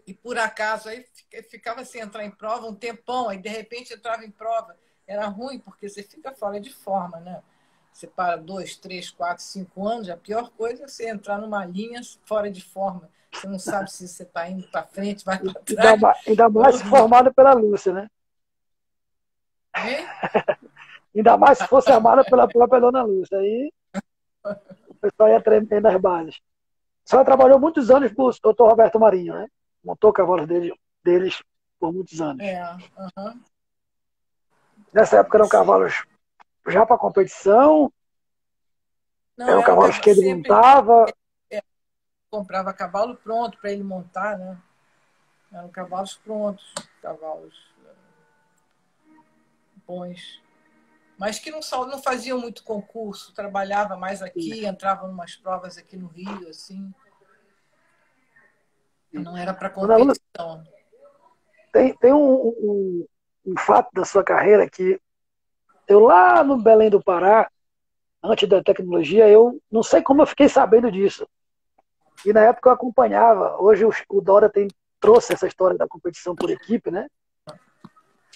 E, por acaso, aí ficava sem entrar em prova um tempão, aí, de repente, entrava em prova. Era ruim, porque você fica fora de forma, né? Você para 2, 3, 4, 5 anos, a pior coisa é você entrar numa linha fora de forma. Você não sabe se você está indo para frente, vai para trás. Ainda mais formado pela Lúcia, né? Ainda mais se fosse amada pela própria dona Lúcia. Aí o pessoal ia tremer nas bases. A senhora trabalhou muitos anos para o doutor Roberto Marinho, né? Montou cavalos deles por muitos anos. Nessa época eram cavalos já para competição? Não, eram cavalos que ele montava? Comprava cavalo pronto para ele montar, né? Eram cavalos prontos, cavalos bons. Mas que não faziam muito concurso, trabalhava mais aqui, entrava em umas provas aqui no Rio, assim. Não era para competição. Tem um fato da sua carreira que eu lá no Belém do Pará, antes da tecnologia, eu não sei como eu fiquei sabendo disso. E na época eu acompanhava. Hoje o Dora trouxe essa história da competição por equipe, né?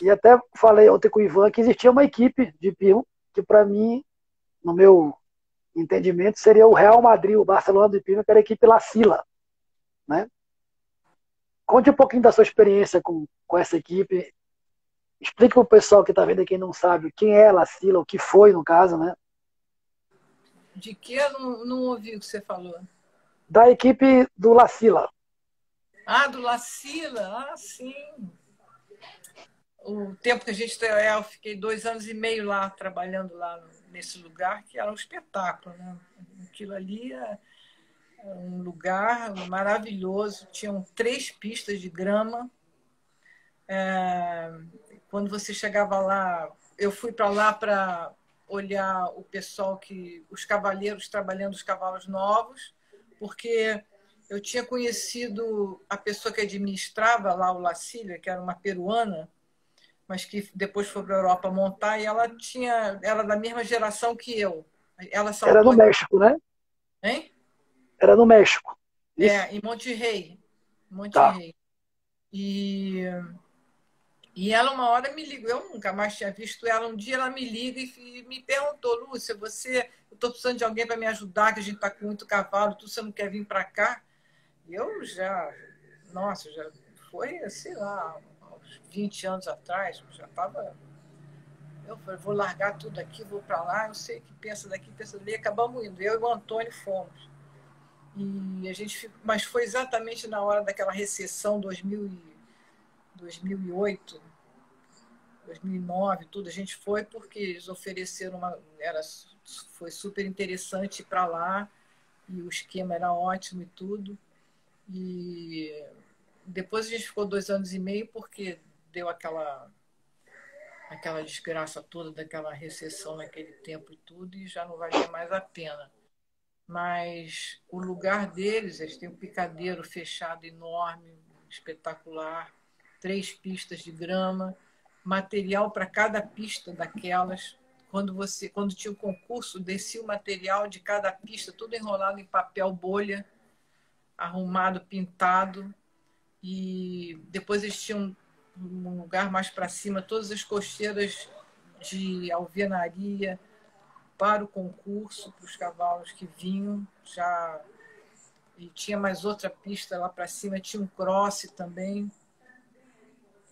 E até falei ontem com o Ivan que existia uma equipe de Pirro que, para mim, no meu entendimento, seria o Real Madrid, o Barcelona de Pirro, que era a equipe La Sila, né? Conte um pouquinho da sua experiência com essa equipe. Explique para o pessoal que está vendo e quem não sabe quem é La Sila, o que foi, no caso, né? De que eu não ouvi o que você falou. Da equipe do La Sila. Ah, do Lacila, sim. O tempo que a gente eu fiquei 2 anos e meio lá, trabalhando lá nesse lugar, que era um espetáculo, né? Aquilo ali é um lugar maravilhoso. Tinham 3 pistas de grama. Quando você chegava lá, eu fui para lá para olhar o pessoal os cavaleiros trabalhando os cavalos novos, porque eu tinha conhecido a pessoa que administrava lá o La Silla, que era uma peruana, mas que depois foi para a Europa montar, e ela era da mesma geração que eu. Ela Era no saltou, México, né? hein? Era no México. Isso? Em Monte Rei. Monte Tá. Rei. E ela uma hora me ligou, eu nunca mais tinha visto ela. Um dia ela me liga e me perguntou: Lúcia, eu estou precisando de alguém para me ajudar, que a gente está com muito cavalo, você não quer vir para cá? E eu nossa, já foi, sei lá, uns 20 anos atrás, já estava. Eu falei, vou largar tudo aqui, vou para lá, eu sei que pensa daqui, pensa dali, acabamos indo. Eu e o Antônio fomos. E a gente mas foi exatamente na hora daquela recessão 2008, 2009, tudo. A gente foi porque eles ofereceram foi super interessante ir para lá, e o esquema era ótimo e tudo. E depois a gente ficou 2 anos e meio porque deu aquela desgraça toda daquela recessão naquele tempo e tudo, e já não valia mais a pena. Mas o lugar deles, eles têm um picadeiro fechado enorme, espetacular, 3 pistas de grama, material para cada pista daquelas. Quando tinha o concurso, descia o material de cada pista, tudo enrolado em papel bolha, arrumado, pintado. E depois eles tinham um lugar mais para cima, todas as cocheiras de alvenaria para o concurso, para os cavalos que vinham já. E tinha mais outra pista lá para cima, tinha um cross também.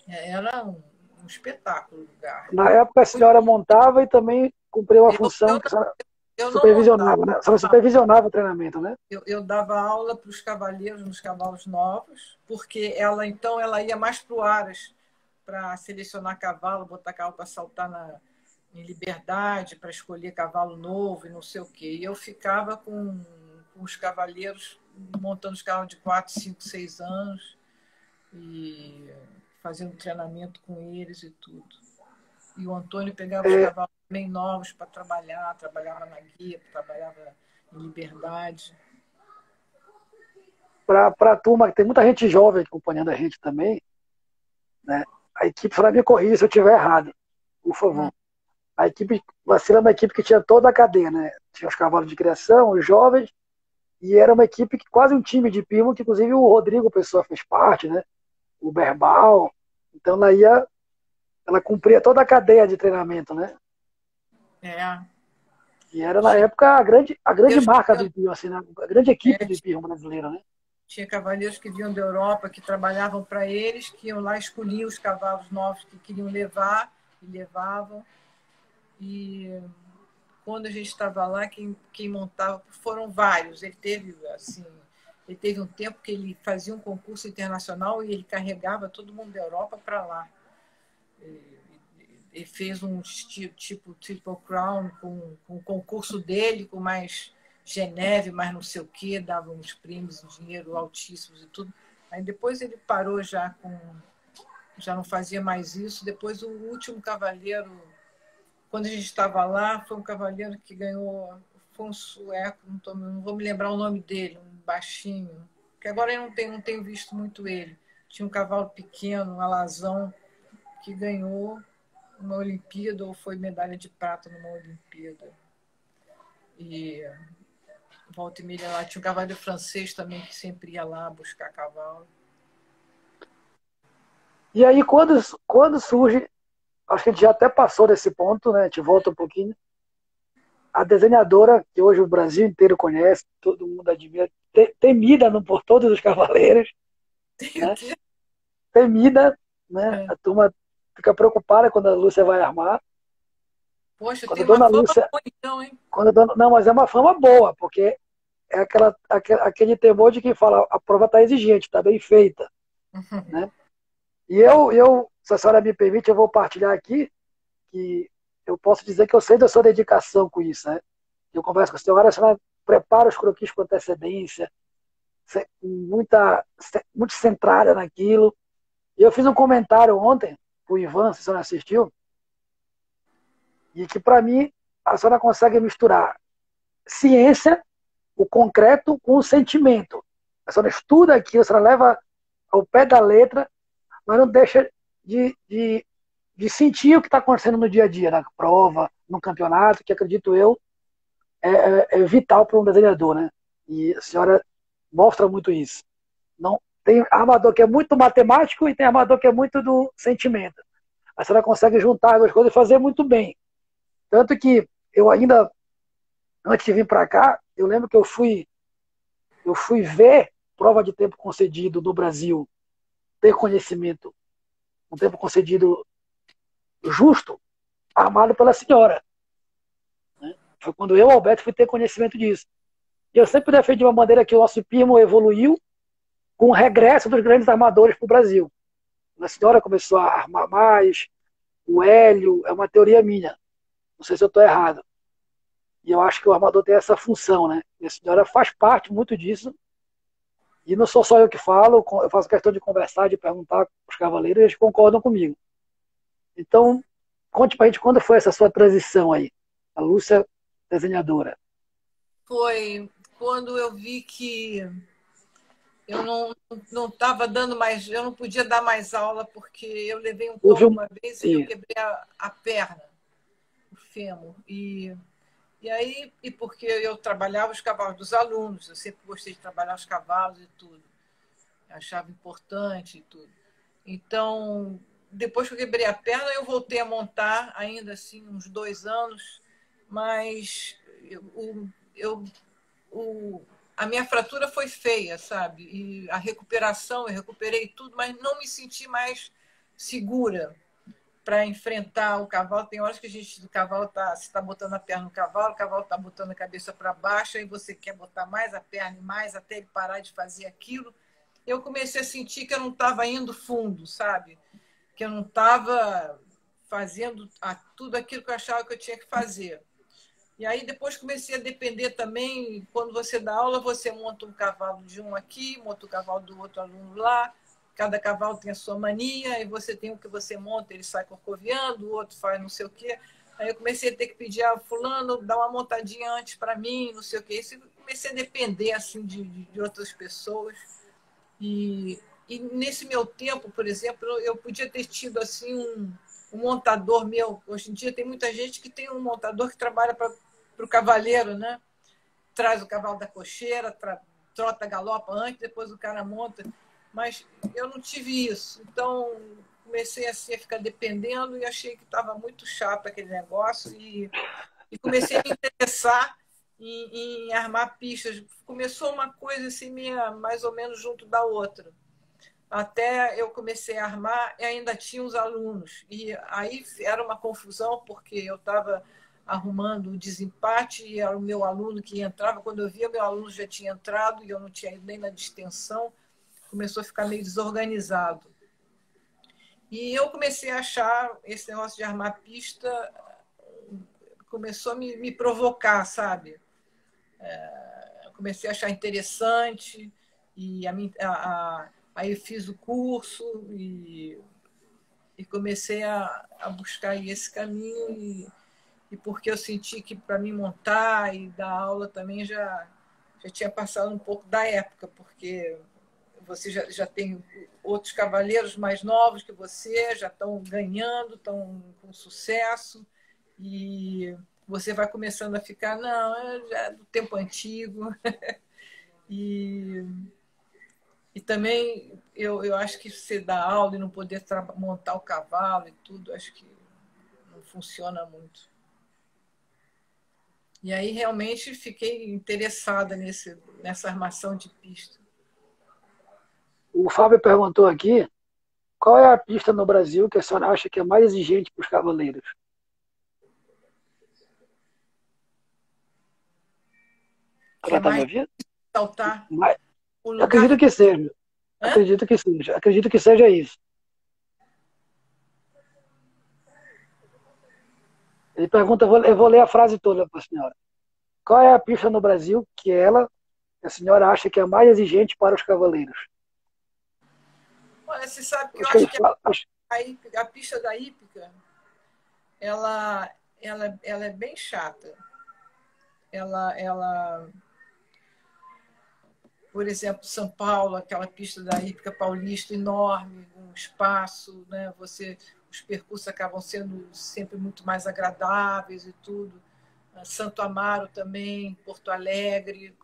Era um espetáculo o lugar. Na época a senhora montava e também cumpria uma Eu, função eu, que a senhora eu não montava. supervisionava, né? A senhora supervisionava o treinamento, né? Eu dava aula para os cavaleiros nos cavalos novos, porque ela ia mais para o Aras para selecionar cavalo, botar cavalo para saltar em liberdade, para escolher cavalo novo e não sei o quê. E eu ficava com os cavaleiros, montando os cavalos de 4, 5, 6 anos e fazendo treinamento com eles e tudo. E o Antônio pegava os cavalos bem novos para trabalhar, trabalhava na guia, trabalhava em liberdade. Para a turma, tem muita gente jovem acompanhando a gente também, né? A equipe, só me corrija se eu estiver errado, por favor. A equipe Vacila é uma equipe que tinha toda a cadeia, né? Tinha os cavalos de criação, os jovens, e era uma equipe que quase um time de primo, que inclusive o Rodrigo Pessoa fez parte, né? O Berbal. Então ela cumpria toda a cadeia de treinamento, né? É. E era na época a grande marca do Eu, Ipirro, assim, né? A grande equipe do é, Ipirro brasileiro, né? tinha cavaleiros que vinham da Europa, que trabalhavam para eles, que iam lá escolher os cavalos novos que queriam levar e levavam. E quando a gente estava lá, quem montava foram vários. Ele teve um tempo que ele fazia um concurso internacional e ele carregava todo mundo da Europa para lá. Ele fez um tipo Triple Crown com o concurso dele, com mais Geneve, mais não sei o quê, dava uns prêmios em dinheiro altíssimos e tudo. Aí depois ele parou já não fazia mais isso. Depois o último cavaleiro, quando a gente estava lá, foi um cavaleiro que ganhou, foi um sueco, não vou me lembrar o nome dele, um baixinho, que agora eu não tenho visto muito ele. Tinha um cavalo pequeno, um alazão, que ganhou uma Olimpíada ou foi medalha de prata numa Olimpíada. E volta e meia lá. Tinha um cavaleiro francês também que sempre ia lá buscar cavalo. E aí, quando surge, acho que a gente já até passou desse ponto, né? A gente volta um pouquinho. A desenhadora, que hoje o Brasil inteiro conhece, todo mundo admira, temida por todos os cavaleiros, Tem o né? quê? Temida, né? É. A turma fica preocupada quando a Lúcia vai armar. Poxa, Quando a tem uma Dona fama Lúcia, boa então, hein? não, mas é uma fama boa, porque é aquele temor de quem fala, a prova está exigente, está bem feita, né? E se a senhora me permite, eu vou partilhar aqui que eu posso dizer que eu sei da sua dedicação com isso, né? Eu converso com a senhora prepara os croquis com antecedência, muito centrada naquilo. E eu fiz um comentário ontem para o Ivan, se a senhora assistiu, e que para mim a senhora consegue misturar ciência, o concreto, com o sentimento. A senhora estuda aquilo, a senhora leva ao pé da letra, mas não deixa de sentir o que está acontecendo no dia a dia, na prova, no campeonato, que acredito eu é vital para um desenhador, né? E a senhora mostra muito isso. Não tem armador que é muito matemático e tem armador que é muito do sentimento. A senhora consegue juntar as duas coisas e fazer muito bem. Tanto que eu ainda, antes de vir para cá, eu lembro que eu fui ver prova de tempo concedido no Brasil, ter conhecimento, um tempo concedido justo, armado pela senhora. Né? Foi quando eu, Alberto, fui ter conhecimento disso. E eu sempre defendi uma maneira que o nosso PIRMO evoluiu com o regresso dos grandes armadores para o Brasil. A senhora começou a armar mais, o Hélio, é uma teoria minha. Não sei se eu estou errado. E eu acho que o armador tem essa função, né? E a senhora faz parte muito disso. E não sou só eu que falo, eu faço questão de conversar, de perguntar para os cavaleiros, e eles concordam comigo. Então, conte para a gente quando foi essa sua transição aí, a Lúcia desenhadora. Foi quando eu vi que eu não estava dando mais, eu não podia dar mais aula porque eu levei um Houve tombo um. uma vez e eu Sim, quebrei a perna, o fêmur. E aí, e porque eu trabalhava os cavalos dos alunos, eu sempre gostei de trabalhar os cavalos e tudo, eu achava importante e tudo. Então, depois que eu quebrei a perna, eu voltei a montar, ainda assim, uns 2 anos, mas eu, o, a minha fratura foi feia, sabe? E a recuperação, eu recuperei tudo, mas não me senti mais segura para enfrentar o cavalo. Tem horas que a gente, o cavalo tá, você está botando a perna no cavalo, o cavalo está botando a cabeça para baixo, aí você quer botar mais a perna e mais até ele parar de fazer aquilo. Eu comecei a sentir que eu não estava indo fundo, sabe? Que eu não estava fazendo tudo aquilo que eu achava que eu tinha que fazer. E aí depois comecei a depender também, quando você dá aula, você monta um cavalo de um aqui, monta o cavalo do outro aluno lá, cada cavalo tem a sua mania, e você tem o que você monta, ele sai corcoviando, o outro faz não sei o quê. Aí eu comecei a ter que pedir a fulano, dar uma montadinha antes para mim, não sei o quê. Isso, comecei a depender assim, de outras pessoas. E nesse meu tempo, por exemplo, eu podia ter tido assim um montador meu. Hoje em dia tem muita gente que tem um montador que trabalha para o cavaleiro, né? Traz o cavalo da cocheira, trota, galopa antes, depois o cara monta. Mas eu não tive isso. Então, comecei assim, a ficar dependendo e achei que estava muito chato aquele negócio e comecei a me interessar em armar pistas. Começou uma coisa assim, mais ou menos junto da outra. Até eu comecei a armar e ainda tinha os alunos. E aí era uma confusão, porque eu estava arrumando o desempate e era o meu aluno que entrava. Quando eu via, meu aluno já tinha entrado e eu não tinha ido nem na distensão. Começou a ficar meio desorganizado. E eu comecei a achar esse negócio de armar pista, começou a me provocar, sabe? Comecei a achar interessante e aí fiz o curso e comecei a buscar esse caminho e porque eu senti que para mim montar e dar aula também já tinha passado um pouco da época, porque você já tem outros cavaleiros mais novos que você, já estão ganhando, estão com sucesso, e você vai começando a ficar, não, já é do tempo antigo. E, e também eu acho que você dar aula e não poder montar o cavalo e tudo, acho que não funciona muito. E aí realmente fiquei interessada nessa armação de pista. O Fábio perguntou aqui, qual é a pista no Brasil que a senhora acha que é mais exigente para os cavaleiros? Que Ela é está me mais ouvindo? saltar Mas, o acredito lugar. que seja. Hã? Acredito que seja. Acredito que seja isso. Ele pergunta, eu vou ler a frase toda para a senhora. Qual é a pista no Brasil que a senhora acha que é mais exigente para os cavaleiros? Olha, você sabe que eu Acho que ele acho que fala, a pista da hípica, ela é bem chata. Ela, por exemplo, São Paulo, aquela pista da hípica paulista enorme, um espaço, né? Os percursos acabam sendo sempre muito mais agradáveis e tudo. Santo Amaro também, Porto Alegre,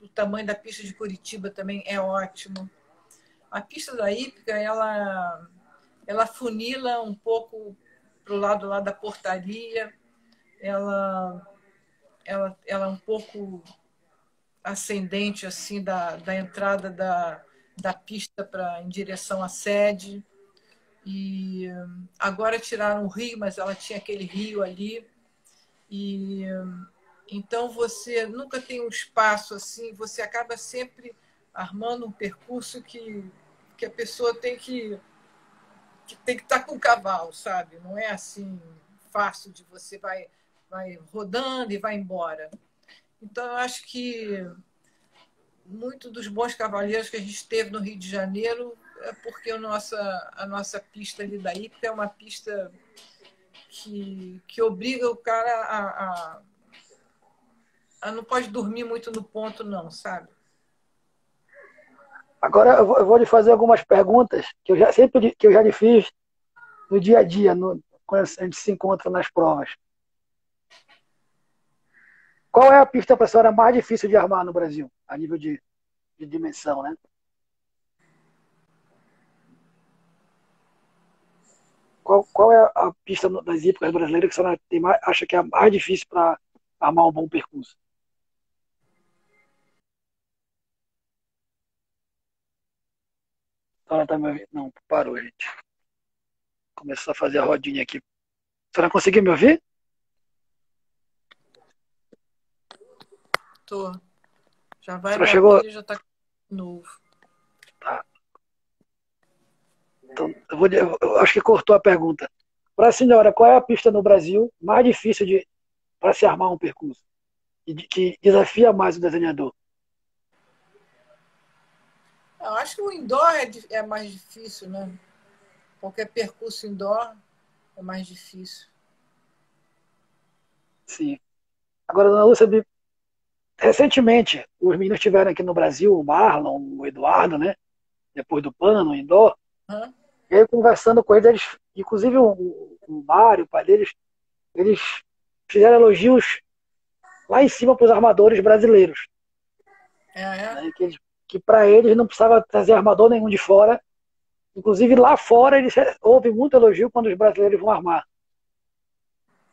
o tamanho da pista de Curitiba também é ótimo. A pista da hípica, ela funila um pouco para o lado lá da portaria, ela é um pouco ascendente assim da entrada da pista em direção à sede. E agora tiraram o rio, mas ela tinha aquele rio ali. E então você nunca tem um espaço assim, você acaba sempre armando um percurso que a pessoa tem que estar com o cavalo, sabe? Não é assim fácil de você vai rodando e vai embora. Então, eu acho que muito dos bons cavaleiros que a gente teve no Rio de Janeiro é porque a nossa pista ali da hípica é uma pista que obriga o cara a não pode dormir muito no ponto, não, sabe? agora eu vou lhe fazer algumas perguntas que eu já lhe fiz no dia a dia, quando a gente se encontra nas provas. Qual é a pista para a senhora mais difícil de armar no Brasil, a nível de dimensão, né? Qual é a pista das hípicas brasileiras que a senhora acha que é a mais difícil para armar um bom percurso? A senhora está me ouvindo? Não, parou, gente. Começou a fazer a rodinha aqui. A senhora conseguiu me ouvir? Tô. Já A vai senhora no chegou. apelo e já está novo. Tá. Então, eu acho que cortou a pergunta. Para a senhora, qual é a pista no Brasil mais difícil para se armar um percurso? E que desafia mais o desenhador? Eu acho que o indoor é mais difícil, né? Qualquer percurso indoor é mais difícil. Sim. Agora, dona Lúcia, recentemente, os meninos estiveram aqui no Brasil, o Marlon, o Eduardo, né? Depois do Pano, o Indoor. Hã? E aí, conversando com eles, inclusive o Mário, o pai deles, eles fizeram elogios lá em cima para os armadores brasileiros. É. Né? Que para eles não precisava trazer armador nenhum de fora. Inclusive lá fora houve muito elogio quando os brasileiros vão armar.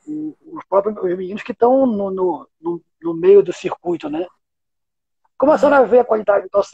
Os próprios os meninos que estão no meio do circuito, né? Como a senhora Aham. vê a qualidade do nosso